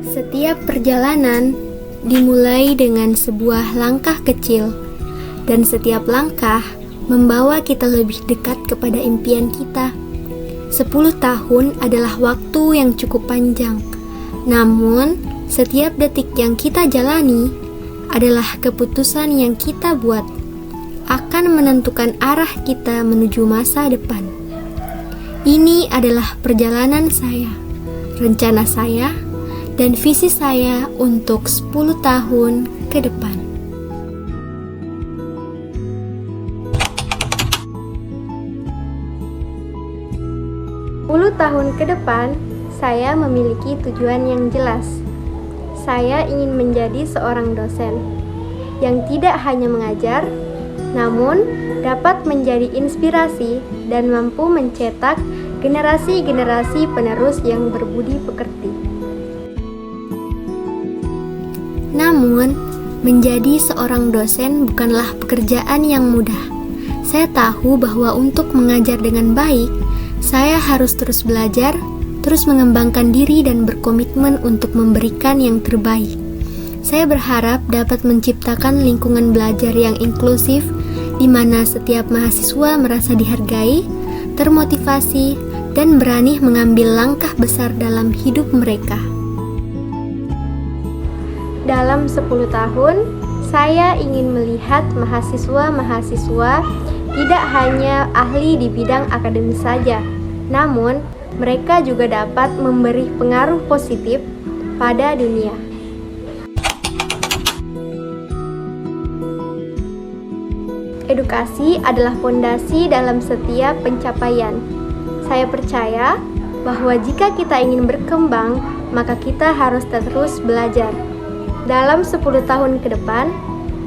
Setiap perjalanan dimulai dengan sebuah langkah kecil, dan setiap langkah membawa kita lebih dekat kepada impian kita. 10 tahun adalah waktu yang cukup panjang, namun setiap detik yang kita jalani adalah keputusan yang kita buat, akan menentukan arah kita menuju masa depan. Ini adalah perjalanan saya, rencana saya, dan visi saya untuk 10 tahun ke depan. Tahun ke depan, saya memiliki tujuan yang jelas. Saya ingin menjadi seorang dosen yang tidak hanya mengajar, namun dapat menjadi inspirasi dan mampu mencetak generasi-generasi penerus yang berbudi pekerti. Namun, menjadi seorang dosen bukanlah pekerjaan yang mudah. Saya tahu bahwa untuk mengajar dengan baik, saya harus terus belajar, terus mengembangkan diri dan berkomitmen untuk memberikan yang terbaik. Saya berharap dapat menciptakan lingkungan belajar yang inklusif, di mana setiap mahasiswa merasa dihargai, termotivasi, dan berani mengambil langkah besar dalam hidup mereka. Dalam 10 tahun, saya ingin melihat mahasiswa-mahasiswa tidak hanya ahli di bidang akademis saja, namun mereka juga dapat memberi pengaruh positif pada dunia. Edukasi adalah fondasi dalam setiap pencapaian. Saya percaya bahwa jika kita ingin berkembang, maka kita harus terus belajar. Dalam 10 tahun ke depan,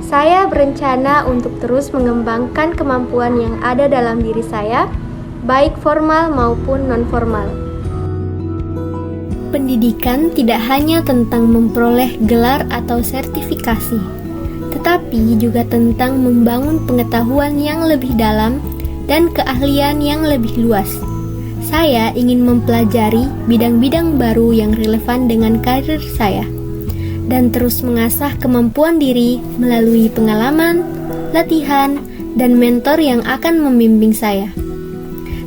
saya berencana untuk terus mengembangkan kemampuan yang ada dalam diri saya, baik formal maupun non-formal. Pendidikan tidak hanya tentang memperoleh gelar atau sertifikasi, tetapi juga tentang membangun pengetahuan yang lebih dalam dan keahlian yang lebih luas. Saya ingin mempelajari bidang-bidang baru yang relevan dengan karir saya, dan terus mengasah kemampuan diri melalui pengalaman, latihan, dan mentor yang akan membimbing saya.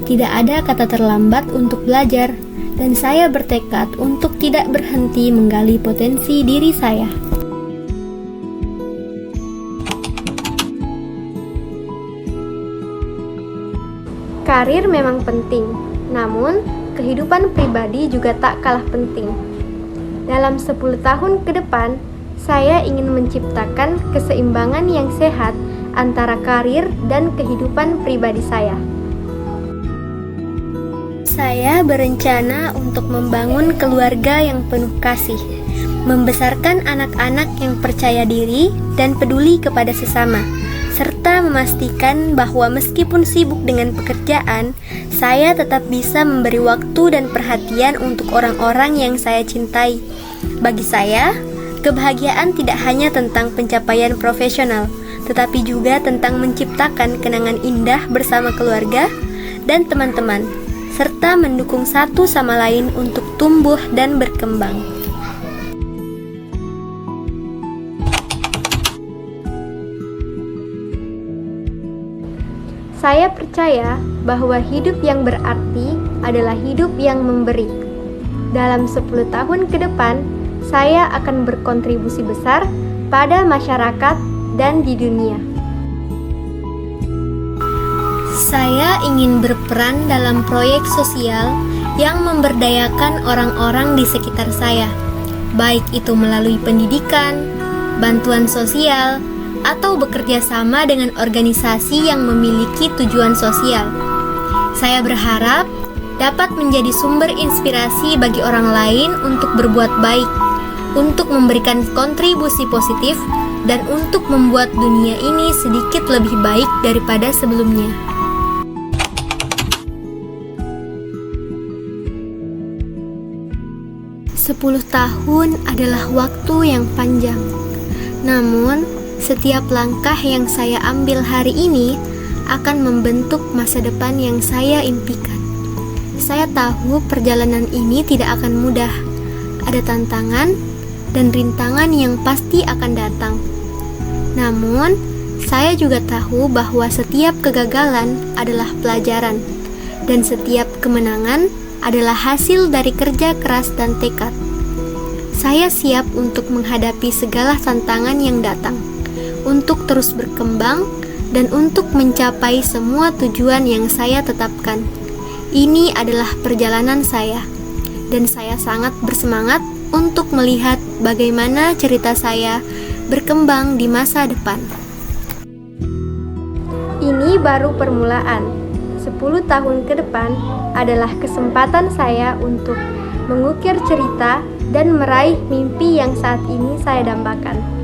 Tidak ada kata terlambat untuk belajar, dan saya bertekad untuk tidak berhenti menggali potensi diri saya. Karir memang penting, namun kehidupan pribadi juga tak kalah penting. Dalam 10 tahun ke depan, saya ingin menciptakan keseimbangan yang sehat antara karir dan kehidupan pribadi saya. Saya berencana untuk membangun keluarga yang penuh kasih, membesarkan anak-anak yang percaya diri dan peduli kepada sesama, serta memastikan bahwa meskipun sibuk dengan pekerjaan, saya tetap bisa memberi waktu dan perhatian untuk orang-orang yang saya cintai. Bagi saya, kebahagiaan tidak hanya tentang pencapaian profesional, tetapi juga tentang menciptakan kenangan indah bersama keluarga dan teman-teman, serta mendukung satu sama lain untuk tumbuh dan berkembang. Saya percaya bahwa hidup yang berarti adalah hidup yang memberi. Dalam 10 tahun ke depan, saya akan berkontribusi besar pada masyarakat dan di dunia. Saya ingin berperan dalam proyek sosial yang memberdayakan orang-orang di sekitar saya, baik itu melalui pendidikan, bantuan sosial, atau bekerja sama dengan organisasi yang memiliki tujuan sosial. Saya berharap dapat menjadi sumber inspirasi bagi orang lain untuk berbuat baik, untuk memberikan kontribusi positif, dan untuk membuat dunia ini sedikit lebih baik daripada sebelumnya. Sepuluh tahun adalah waktu yang panjang, namun Setiap langkah yang saya ambil hari ini akan membentuk masa depan yang saya impikan. Saya tahu perjalanan ini tidak akan mudah. Ada tantangan dan rintangan yang pasti akan datang. Namun, saya juga tahu bahwa setiap kegagalan adalah pelajaran, dan setiap kemenangan adalah hasil dari kerja keras dan tekad. Saya siap untuk menghadapi segala tantangan yang datang, untuk terus berkembang, dan untuk mencapai semua tujuan yang saya tetapkan. Ini adalah perjalanan saya, dan saya sangat bersemangat untuk melihat bagaimana cerita saya berkembang di masa depan. Ini baru permulaan. 10 tahun ke depan adalah kesempatan saya untuk mengukir cerita dan meraih mimpi yang saat ini saya dambakan.